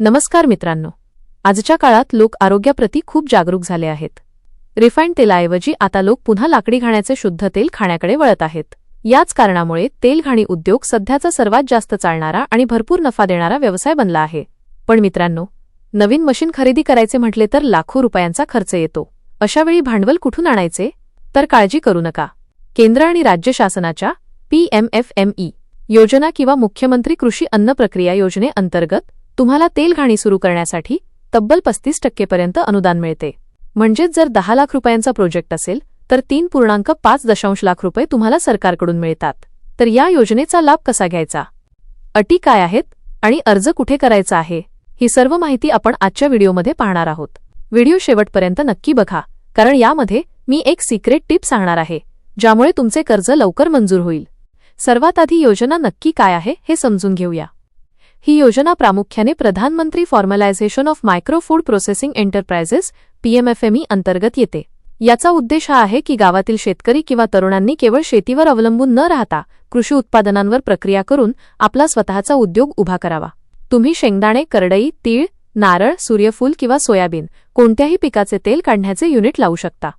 नमस्कार मित्रांनो, आजच्या काळात लोक आरोग्याप्रती खूप जागरूक झाले आहेत. रिफाइंड तेलाऐवजी आता लोक पुन्हा लाकडी घाण्याचे शुद्ध तेल खाण्याकडे वळत आहेत. याच कारणामुळे तेलघाणी उद्योग सध्याचा सर्वात जास्त चालणारा आणि भरपूर नफा देणारा व्यवसाय बनला आहे. पण मित्रांनो, नवीन मशीन खरेदी करायचे म्हटले तर लाखो रुपयांचा खर्च येतो. अशावेळी भांडवल कुठून आणायचे? तर काळजी करू नका. केंद्र आणि राज्य शासनाच्या PMFME योजना किंवा मुख्यमंत्री कृषी अन्न प्रक्रिया योजनेअंतर्गत तुम्हाला तेलघाणी सुरू करण्यासाठी तब्बल 35% अनुदान मिळते. म्हणजेच जर 10 लाख रुपयांचा प्रोजेक्ट असेल तर 3.5 लाख रुपये तुम्हाला सरकारकडून मिळतात. तर या योजनेचा लाभ कसा घ्यायचा, अटी काय आहेत आणि अर्ज कुठे करायचा आहे, ही सर्व माहिती आपण आजच्या व्हिडिओमध्ये पाहणार आहोत. व्हिडिओ शेवटपर्यंत नक्की बघा, कारण यामध्ये मी एक सिक्रेट टिप सांगणार आहे ज्यामुळे तुमचे कर्ज लवकर मंजूर होईल. सर्वात आधी योजना नक्की काय आहे हे समजून घेऊया. ही योजना प्रामुख्याने प्रधानमंत्री formalisation of micro food processing enterprises PMFME अंतर्गत येते. याचा उद्देश हा आहे की गावातील शेतकरी किंवा तरुणांनी केवळ शेतीवर अवलंबून न राहता कृषी उत्पादनांवर प्रक्रिया करून आपला स्वतःचा उद्योग उभा करावा. तुम्ही शेंगदाणे, करडई, तीळ, नारळ, सूर्यफूल किंवा सोयाबीन कोणत्याही पिकाचे तेल काढण्याचे युनिट लावू शकता.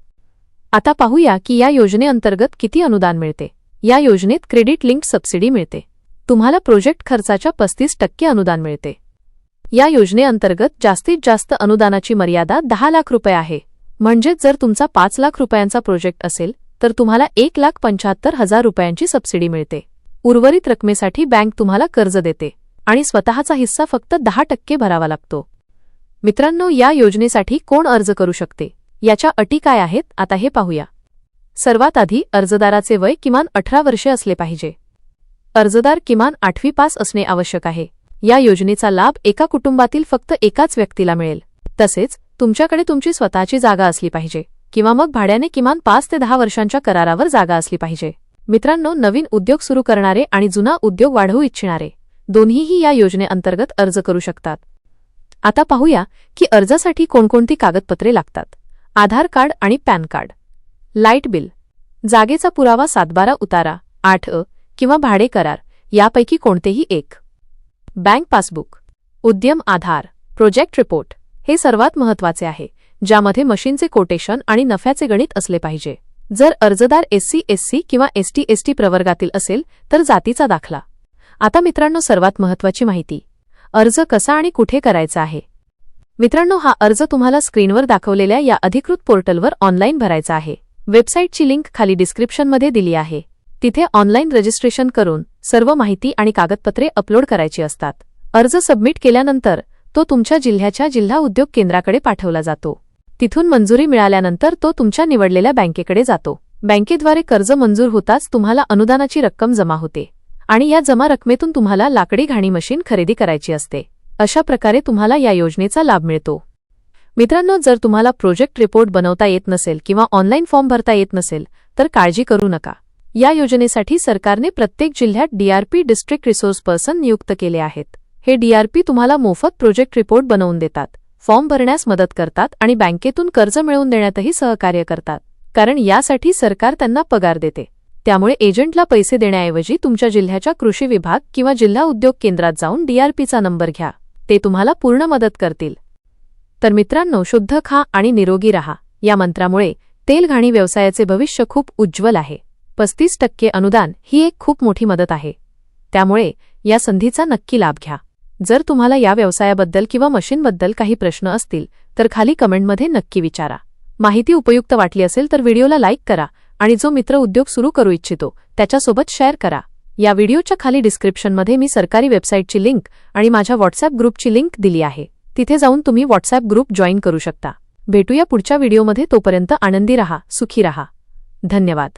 आता पाहूया की या योजनेअंतर्गत किती अनुदान मिळते. या योजनेत क्रेडिट लिंक्ड सबसिडी मिळते. तुम्हाला प्रोजेक्ट खर्चाच्या 35% अनुदान मिळते. या योजनेअंतर्गत जास्तीत जास्त अनुदानाची मर्यादा 10 लाख रुपये आहे. म्हणजेच जर तुमचा 5 लाख रुपयांचा प्रोजेक्ट असेल तर तुम्हाला 1,75,000 रुपयांची सबसिडी मिळते. उर्वरित रकमेसाठी बँक तुम्हाला कर्ज देते आणि स्वतःचा हिस्सा फक्त 10% भरावा लागतो. मित्रांनो, या योजनेसाठी कोण अर्ज करू शकते, याच्या अटी काय आहेत आता हे पाहूया. सर्वात आधी अर्जदाराचे वय किमान 18 वर्षे असले पाहिजे. अर्जदार किमान 8वी पास असणे आवश्यक आहे. या योजनेचा लाभ एका कुटुंबातील फक्त एकाच व्यक्तीला मिळेल. तसेच तुमच्याकडे तुमची स्वतःची जागा असली पाहिजे किंवा मग भाड्याने किमान 5 ते 10 वर्षांच्या करारावर जागा असली पाहिजे. मित्रांनो, नवीन उद्योग सुरू करणारे आणि जुना उद्योग वाढवू इच्छिणारे दोन्हीही या योजनेअंतर्गत अर्ज करू शकतात. आता पाहूया की अर्जासाठी कोणकोणती कागदपत्रे लागतात. आधार कार्ड आणि पॅन कार्ड, लाईट बिल, जागेचा पुरावा, 7/12 उतारा, 8A किंवा भाडे करार यापैकी कोणतेही एक, बँक पासबुक, उद्यम आधार, प्रोजेक्ट रिपोर्ट हे सर्वात महत्त्वाचे आहे, ज्यामध्ये मशीनचे कोटेशन आणि नफ्याचे गणित असले पाहिजे. जर अर्जदार SC/SC किंवा ST/ST प्रवर्गातील असेल तर जातीचा दाखला. आता मित्रांनो, सर्वात महत्त्वाची माहिती, अर्ज कसा आणि कुठे करायचा आहे. मित्रांनो, हा अर्ज तुम्हाला स्क्रीनवर दाखवलेल्या या अधिकृत पोर्टलवर ऑनलाईन भरायचा आहे. वेबसाईटची लिंक खाली डिस्क्रिप्शनमध्ये दिली आहे. तिथे ऑनलाईन रजिस्ट्रेशन करून सर्व माहिती आणि कागदपत्रे अपलोड करायची असतात. अर्ज सबमिट केल्यानंतर तो तुमच्या जिल्ह्याच्या जिल्हा उद्योग केंद्राकडे पाठवला जातो. तिथून मंजुरी मिळाल्यानंतर तो तुमच्या निवडलेल्या बँकेकडे जातो. बँकेद्वारे कर्ज मंजूर होताच तुम्हाला अनुदानाची रक्कम जमा होते आणि या जमा रकमेतून तुम्हाला लाकडी घाणी मशीन खरेदी करायची असते. अशा प्रकारे तुम्हाला या योजनेचा लाभ मिळतो. मित्रांनो, जर तुम्हाला प्रोजेक्ट रिपोर्ट बनवता येत नसेल किंवा ऑनलाईन फॉर्म भरता येत नसेल तर काळजी करू नका. या योजनेसाठी सरकारने प्रत्येक जिल्ह्यात DRP डिस्ट्रिक्ट रिसोर्स पर्सन नियुक्त केले आहेत. हे DRP तुम्हाला मोफत प्रोजेक्ट रिपोर्ट बनवून देतात, फॉर्म भरण्यास मदत करतात आणि बँकेतून कर्ज मिळवून देण्यातही सहकार्य करतात, कारण यासाठी सरकार त्यांना पगार देते. त्यामुळे एजंटला पैसे देण्याऐवजी तुमच्या जिल्ह्याच्या कृषी विभाग किंवा जिल्हा उद्योग केंद्रात जाऊन DRPचा नंबर घ्या. ते तुम्हाला पूर्ण मदत करतील. तर मित्रांनो, शुद्ध खा आणि निरोगी राहा या मंत्रामुळे तेलघाणी व्यवसायाचे भविष्य खूप उज्ज्वल आहे. 35% अनुदान ही एक खूप मोठी मदत आहे. त्यामुळे या संधीचा नक्की लाभ घ्या. जर तुम्हाला या व्यवसायाबद्दल किंवा मशीनबद्दल काही प्रश्न असतील तर खाली कमेंटमध्ये नक्की विचारा. माहिती उपयुक्त वाटली असेल तर व्हिडिओला लाईक करा आणि जो मित्र उद्योग सुरू करू इच्छितो त्याच्यासोबत शेअर करा. या व्हिडिओच्या खाली डिस्क्रिप्शनमध्ये मी सरकारी वेबसाईटची लिंक आणि माझ्या व्हॉट्सॲप ग्रुपची लिंक दिली आहे. तिथे जाऊन तुम्ही व्हॉट्सॲप ग्रुप जॉईन करू शकता. भेटूया पुढच्या व्हिडिओमध्ये. तोपर्यंत आनंदी रहा, सुखी रहा. धन्यवाद.